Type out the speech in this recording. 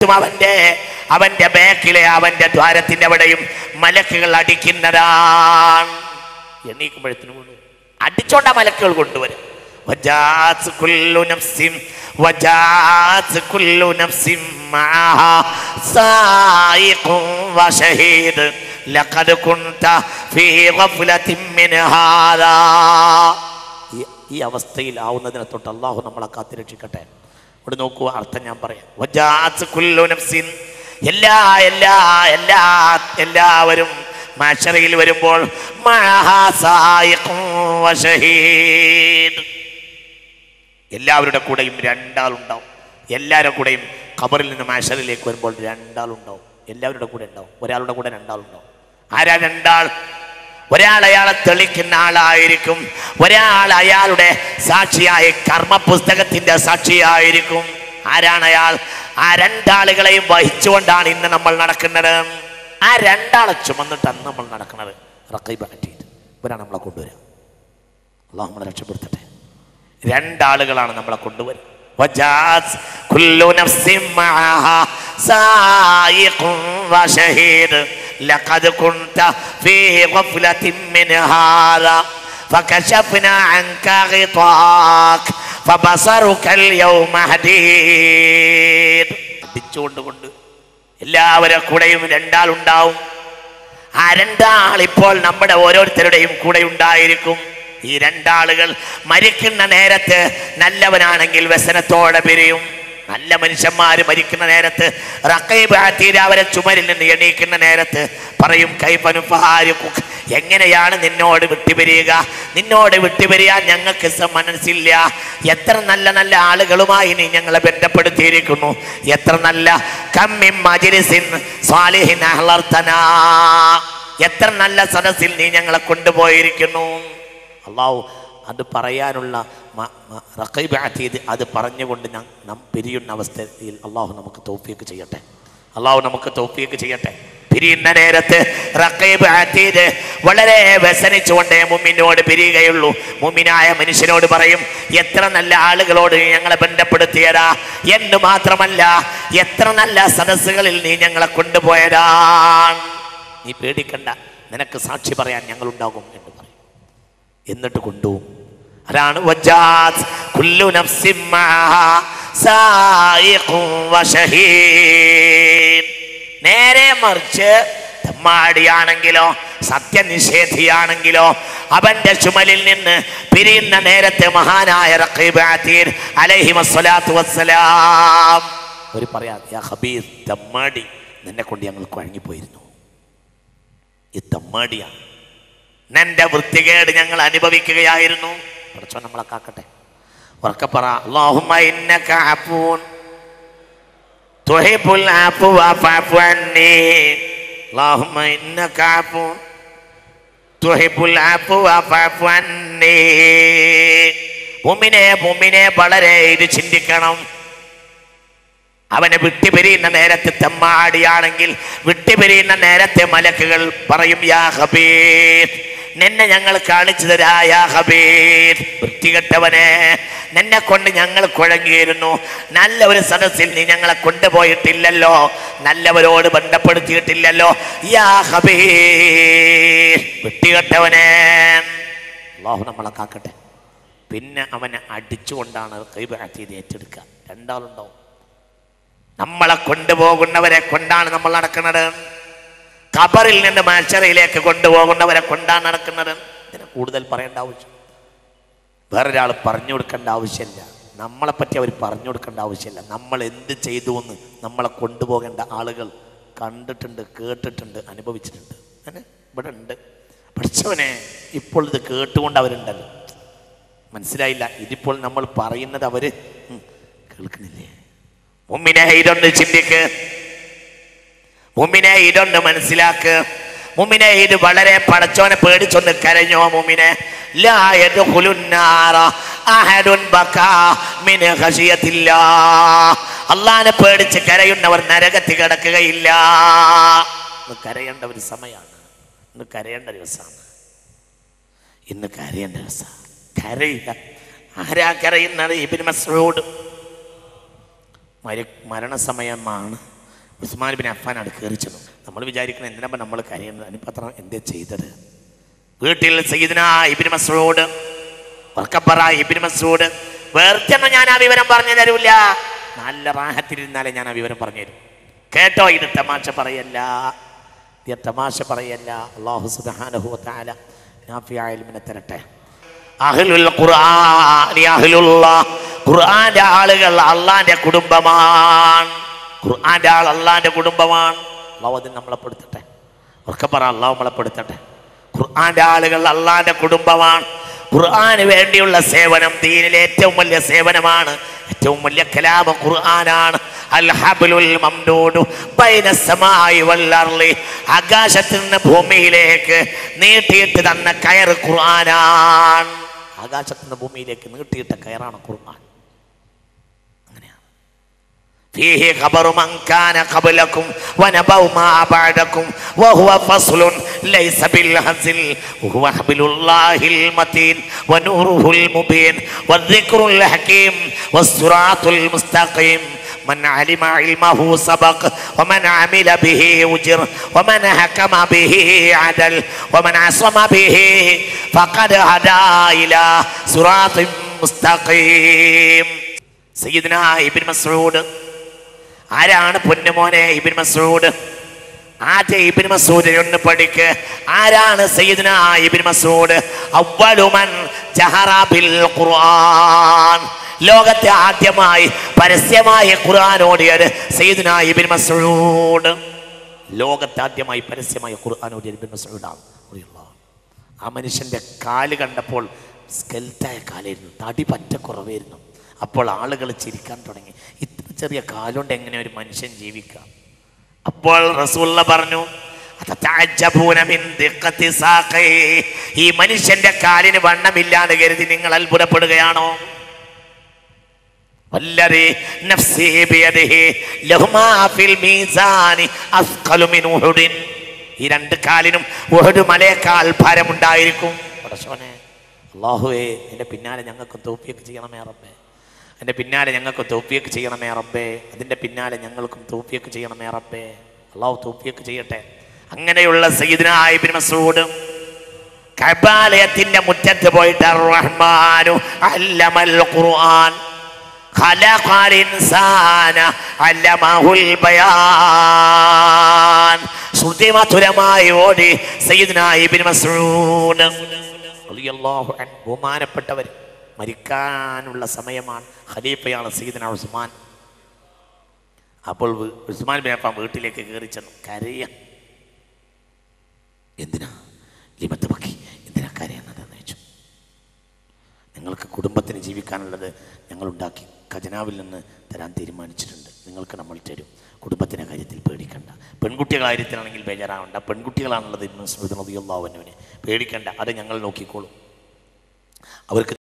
അവന്റെ ബാക്കിലെ അവന്റെ ദ്വാരത്തിന്റെ അവിടെയും മലക്കുകൾ അടിക്കുന്നതാണ്. എണീക്കുമ്പോഴത്തേനും അടിച്ചോണ്ട മലക്കുകൾ കൊണ്ടുവരും. ഈ അവസ്ഥയിലാവുന്നതിനെ തൊട്ട് അള്ളാഹു നമ്മളെ കാത്തിരക്ഷിക്കട്ടെ. ഇവിടെ നോക്കൂ, അർത്ഥം ഞാൻ പറയാം. എല്ലാവരും മഹ്ശറിൽ വരുമ്പോൾ എല്ലാവരുടെ കൂടെയും രണ്ടാളുണ്ടാവും. എല്ലാവരുടെ കൂടെയും ഖബറിൽ നിന്ന് മഹ്ശറിലേക്ക് വരുമ്പോൾ രണ്ടാളുണ്ടാവും. എല്ലാവരുടെ കൂടെ ഉണ്ടാവും. ഒരാളുടെ കൂടെ രണ്ടാളുണ്ടാവും. ആരാ രണ്ടാൾ? ഒരാൾ അയാളെ തെളിക്കുന്ന ആളായിരിക്കും, ഒരാൾ അയാളുടെ സാക്ഷിയായ കർമ്മ പുസ്തകത്തിന്റെ സാക്ഷിയായിരിക്കും. ആരാണ് അയാൾ? ആ രണ്ടാളുകളെയും വഹിച്ചുകൊണ്ടാണ് ഇന്ന് നമ്മൾ നടക്കുന്നത്. ആ രണ്ടാളെ ചുമന്നിട്ടാണ് നമ്മൾ നടക്കുന്നത്. റഖീബ് അറ്റീദ് ഇവരാണ് നമ്മളെ കൊണ്ടുവരിക. അള്ളാഹു നമ്മളെ രക്ഷപ്പെടുത്തട്ടെ. രണ്ടാളുകളാണ് നമ്മളെ കൊണ്ടുവരിക. لقد كنت في غفلة من هذا فكشفنا عنك غطاءك فبصرك اليوم حديد. അടിച്ചുകൊണ്ടുകൊണ്ട് എല്ലാവരുടെ കൂടെയും രണ്ടാളുണ്ടാവും. ആ രണ്ടാൾ ഇപ്പോൾ നമ്മുടെ ഓരോരുത്തരുടെയും കൂടെ ഉണ്ടായിരിക്കും. ഈ രണ്ടാളുകൾ മരിക്കുന്ന നേരത്ത് നല്ലവനാണെങ്കിൽ വ്യസനത്തോടെ പിരിയും. നല്ല മനുഷ്യന്മാര് മരിക്കുന്ന നേരത്ത് റഖീബ് അതീദ് അവരെ ചുമരിൽ നിന്ന് എണീക്കുന്ന നേരത്ത് പറയും, കൈഫനുഫാരിഖുക്, എങ്ങനെയാണ് നിന്നോട് വിട്ടുപിരിയുക? നിന്നോട് വിട്ടുപിരിയാൻ ഞങ്ങൾക്ക് മനസ്സില്ല. എത്ര നല്ല നല്ല ആളുകളുമായി നീ ഞങ്ങളെ ബന്ധപ്പെടുത്തിയിരിക്കുന്നു. എത്ര നല്ല കമ്മിൻ മജ്ലിസിൻ സാലിഹിൻ അഹ്ലർതനാ, എത്ര നല്ല സദസ്സിൽ നീ ഞങ്ങളെ കൊണ്ടുപോയിരിക്കുന്നു. അല്ലാഹു അത് പറയാനുള്ള റഖീബ് അതീദ് അത് പറഞ്ഞുകൊണ്ട് നാം പിരിയുന്ന അവസ്ഥയിൽ അള്ളാഹു നമുക്ക് തൗഫീഖ് ചെയ്യട്ടെ. അള്ളാഹു നമുക്ക് തൗഫീഖ് ചെയ്യട്ടെ. പിരിയുന്ന നേരത്ത് റഖീബ് അതീദ് വളരെ വ്യസനിച്ചുകൊണ്ടേ മുഅ്മിനോട് പിരിയുകയുള്ളൂ. മുഅ്മിനായ മനുഷ്യനോട് പറയും, എത്ര നല്ല ആളുകളോട് ഞങ്ങളെ ബന്ധപ്പെടുത്തിയതാ എന്ന് മാത്രമല്ല, എത്ര നല്ല സദസ്സുകളിൽ നീ ഞങ്ങളെ കൊണ്ടുപോയതാണ്. നീ പേടിക്കണ്ട, നിനക്ക് സാക്ഷി പറയാൻ ഞങ്ങളുണ്ടാകും എന്ന് പറയും. എന്നിട്ട് കൊണ്ടുപോകും. അതാണ് കുല്ലു നഫ്സിൻ മഅഹാ സായിഖുൻ വശഹീദ്. നേരെ മറിച്ച് തെമ്മാടിയാണെങ്കിലോ സത്യനിഷേധിയാണെങ്കിലോ അവന്റെ ചുമലിൽ നിന്ന് പിരിയുന്ന നേരത്തെ മഹാനായ റഖീബ് അതീദ് അലൈഹി വസ്സലാത്തു വസ്സലാം ഒരു പറയാ, യാ ഖബീസ്, തെമ്മാടി, നിന്നെ കൊണ്ട് ഞങ്ങൾ കുഴങ്ങിപ്പോയിരുന്നു. ഈ തെമ്മാടിയാണ്, നിന്റെ വൃത്തികേട് ഞങ്ങൾ അനുഭവിക്കുകയായിരുന്നു. പഠിച്ചോ നമ്മളെ കാക്കട്ടെ. ഉറക്കെ പറ, അല്ലാഹുമ്മ ഇന്നക അഫൂൻ തുഹിബ്ബുൽ അഫ്വ ഫഅഫു അന്നി. അല്ലാഹുമ്മ ഇന്നക അഫൂൻ തുഹിബ്ബുൽ അഫ്വ ഫഅഫു അന്നി. മുഅ്മിനെ വളരെ ഇത് ചിന്തിക്കണം. അവനെ വിട്ടുപിരിയുന്ന നേരത്തെ തെമ്മാടിയാണെങ്കിൽ വിട്ടുപിരിയുന്ന നേരത്തെ മലക്കുകൾ പറയും, യാ ഹബീബ്, നിന്നെ ഞങ്ങൾ കാണിച്ചു തരാ. യാ ഹബീബ്, വൃത്തികെട്ടവനെ, നിന്നെ കൊണ്ട് ഞങ്ങൾ കുഴങ്ങിയിരുന്നു. നല്ല ഒരു സദസ്സിൽ നീ ഞങ്ങളെ കൊണ്ടുപോയിട്ടില്ലല്ലോ, നല്ലവരോട് ബന്ധപ്പെടുത്തിയിട്ടില്ലല്ലോ. യാ ഹബീബ്, വൃത്തികെട്ടവനെ. അല്ലാഹു നമ്മളെ കാക്കട്ടെ. പിന്നെ അവനെ അടിച്ചുകൊണ്ടാണ് റഖീബ് അതീദ് ഏറ്റെടുക്കുക. രണ്ടാളുണ്ടാവും. നമ്മളെ കൊണ്ടുപോകുന്നവരെ കൊണ്ടാണ് നമ്മൾ നടക്കുന്നത്. ഖബറിൽ നിന്ന് മഹ്ശറിലേക്ക് കൊണ്ടുപോകുന്നവരെ കൊണ്ടാണ് നടക്കുന്നത്. ഇതിനെ കൂടുതൽ പറയേണ്ട ആവശ്യം, വേറൊരാൾ പറഞ്ഞു കൊടുക്കേണ്ട ആവശ്യമില്ല. നമ്മളെപ്പറ്റി അവർ പറഞ്ഞു കൊടുക്കേണ്ട ആവശ്യമില്ല. നമ്മൾ എന്ത് ചെയ്തു എന്ന് നമ്മളെ കൊണ്ടുപോകേണ്ട ആളുകൾ കണ്ടിട്ടുണ്ട്, കേട്ടിട്ടുണ്ട്, അനുഭവിച്ചിട്ടുണ്ട്. അങ്ങനെ ഇവിടെ ഉണ്ട്. പഠിച്ചവനെ, ഇപ്പോൾ ഇത് കേട്ടുകൊണ്ട് അവരുണ്ടല്ലോ. മനസ്സിലായില്ല, ഇതിപ്പോൾ നമ്മൾ പറയുന്നത് അവര് കേൾക്കുന്നില്ലേ? മുഅ്മിനേ, ഇതൊന്ന് ചിന്തിക്ക്. മുഅ്മിനേ, ഇതൊന്ന് മനസ്സിലാക്ക്. മുഅ്മിനേ, ഇത് വളരെ പടച്ചോനെ പേടിച്ചൊന്ന് കരഞ്ഞോ മുഅ്മിനേ. ലാ യദ്ഖുലുൻ നാറ അഹദുൻ ബകാ മിൻ ഖശിയത്തില്ലാഹ്. അല്ലാഹനെ പേടിച്ച് കരയുന്നവർ നരകത്തിൽ കിടക്കുകയില്ല. ഇന്ന് കരയേണ്ട ഒരു സമയമാണ്. ഇന്ന് കരയേണ്ട ദിവസമാണ്. ഇന്ന് കരയേണ്ട ദിവസമാണ്. കരയില്ല. ആരാ കരയുന്നത്? ഇബ്നു മസ്ഊദ് മരണസമയമാണ്. ഉസ്മാൻ ബിൻ അഫ്ഫാനാണ് കയറിച്ചത്. നമ്മൾ വിചാരിക്കണം എന്തിനാ നമ്മൾ കരയുന്നത്, അതിനിപ്പത്രം എന്തേ ചെയ്തത്? വീട്ടിൽ സയ്യിദ്നാ ഇബ്നു മസ്ഊദ്, വർക്കപ്പറ ഇബ്നു മസ്ഊദ്, വേർച്ചെന്ന് ഞാൻ ആ വിവരം പറഞ്ഞു തരൂല്ല, നല്ല റാഹത്തിലിരുന്നാലേ ഞാൻ ആ വിവരം പറഞ്ഞു തരും. കേട്ടോ, ഇത് തമാശ പറയല്ല, ഇത് തമാശ പറയല്ല. അല്ലാഹു സുബ്ഹാനഹു വ തആല നാഫിയായ ഇൽമിനെ തരട്ടെ. അഹ്ലുൽ ഖുർആനി അഹ്ലുല്ലാഹ്, ഖുർആന്റെ ആളുകൾ അള്ളാന്റെ കുടുംബമാണ്. ഖുർആന്റെ ആൾ അള്ളാന്റെ കുടുംബമാണ്. അള്ളാഹു അതിന് നമ്മളെ പെടുത്തട്ടെ. വർക്കപ്പറ അള്ളാഹു നമ്മളെ പെടുത്തട്ടെ. ഖുർആന്റെ ആളുകൾ അള്ളാന്റെ കുടുംബമാണ്. ഖുർആന് വേണ്ടിയുള്ള സേവനം ദീനിലെ ഏറ്റവും വലിയ സേവനമാണ്. ഏറ്റവും വലിയ കലാമ ഖുർആനാണ്. അൽ ഹബ്ലുൽ മംദൂദു ബൈന സമാഇ വൽ അർളി, ആകാശത്തിൽ നിന്ന് ഭൂമിയിലേക്ക് നീട്ടിയിട്ട് തന്ന കയർ ഖുർആനാണ്. ആകാശത്തിൽ നിന്ന് ഭൂമിയിലേക്ക് നീട്ടിയിട്ട കയറാണ് ഖുർആൻ. അങ്ങനെയാണ്. ഫീഹി ഖബറു മൻ കാന ഖബലകും വനബഉ മാ ബഅദകും വഹുവ ഫസ്ലുൻ ലൈസ ബിൽ ഹസിൽ വഹുവ ഹബ്ലുല്ലാഹിൽ മതീൻ വനൂറുഹുൽ മുബീൻ വദ്ദിക്റുൽ ഹകീം വസ്സിറാത്തുൽ മുസ്തഖീം. من علم علمه سبق ومن عمل به أجر ومن حكم به عدل ومن عصم به فقد هدى إلى صراط مستقيم. സയ്യിദ്നാ ഇബ്നു മസ്ഊദ്. ആരാണ് പൊന്നുമോനെ ഇബ്നു മസ്ഊദ്? ആദ്യ ഇബ്നു മസ്ഊദിനെ ഒന്ന് പഠിക്ക്. ആരാണ് സയ്യിദ്നാ ഇബ്നു മസ്ഊദ്? അവ്വലു മൻ ജഹറ ബിൽ ഖുർആൻ, ലോകത്തെ ആദ്യമായി പരസ്യമായ ഖുർആൻ ഓതിയത് സയ്യിദ്നാ ഇബ്നു മസ്ഊദ്. ലോകത്തെ ആദ്യമായി പരസ്യമായ ഖുർആൻ ഓതിയത് ഇബ്നു മസ്ഊദാണ്. ആ മനുഷ്യന്റെ കാല് കണ്ടപ്പോൾ സ്കെൽറ്റായ കാലായിരുന്നു, തടി പറ്റ കുറവായിരുന്നു. അപ്പോൾ ആളുകൾ ചിരിക്കാൻ തുടങ്ങി, ഇത്ര ചെറിയ കാലുകൊണ്ട് എങ്ങനെ ഒരു മനുഷ്യൻ ജീവിക്കാം? അപ്പോൾ റസൂലുള്ള പറഞ്ഞു, ഈ മനുഷ്യന്റെ കാലിന് വണ്ണമില്ലാതെ കരുതി നിങ്ങൾ അത്ഭുതപ്പെടുകയാണോ? വല്ലദീ നഫ്സി ബിയദിഹി ലഹുമാ ഫിൽ മീസാനി അസ്ഖലു മിൻ ഉഹുദിൻ, ഈ രണ്ട് കാലിനും ഉഹുദ് മലയേക്കാൾ ഭാരമുണ്ടായിരിക്കും. പടച്ചോനെ, അല്ലാഹുവേ, നിന്റെ പിന്നാലെ ഞങ്ങൾക്ക് തൗഫീഖ് ചെയ്യണമേ റബ്ബേ, എൻ്റെ പിന്നാലെ ഞങ്ങൾക്ക് തൗഫീഖ് ചെയ്യണമേ റബ്ബേ, അതിൻ്റെ പിന്നാലെ ഞങ്ങൾക്കും തൗഫീഖ് ചെയ്യണമേ റബ്ബേ. അല്ലാഹു തൗഫീഖ് ചെയ്യട്ടെ. അങ്ങനെയുള്ള സയ്യിദ്നാ ഇബ്നു മസ്ഊദ് കഅബാലയത്തിന്റെ മുറ്റത്ത് പോയിട്ട് അർ-റഹ്മാനു അല്ലമൽ ഖുർആൻ ഖലഖൽ ഇൻസാന അല്ലമഹുൽ ബയാൻ, ശ്രുതിമധുരമായി ഓടി സയ്യിദ്നാ ഇബ്നു മസ്ഊദ് റളിയല്ലാഹു അൻഹു. ബഹുമാനപ്പെട്ടവർ, മരിക്കാനുള്ള സമയമാണ്. ഖലീഫയാണ് സയ്യിദ്നാ ഉസ്മാൻ. അപ്പോൾ ഉസ്മാൻ ബിൻ അഫ്ഫാൻ വീട്ടിലേക്ക് കയറി ചെന്നു. കരയ, എന്തിനാ ലിമത്ത് ബക്കി, എന്തിനാ കരയുന്നതെന്ന് ചോദിച്ചു. നിങ്ങൾക്ക് കുടുംബത്തിന് ജീവിക്കാനുള്ളത് ഞങ്ങളുണ്ടാക്കി ഖജനാവിൽ നിന്ന് തരാൻ തീരുമാനിച്ചിട്ടുണ്ട്, നിങ്ങൾക്ക് നമ്മൾ തരും. കുടുംബത്തിൻ്റെ കാര്യത്തിൽ പേടിക്കണ്ട. പെൺകുട്ടികളുടെ കാര്യത്തിലാണെങ്കിൽ ബേജാറാവണ്ട. പെൺകുട്ടികളാണുള്ളത് ഇബ്നു മസ്ഊദ് റളിയല്ലാഹു അൻഹുവിനെ പേടിക്കണ്ട, അത് ഞങ്ങൾ നോക്കിക്കോളും. അവർക്ക്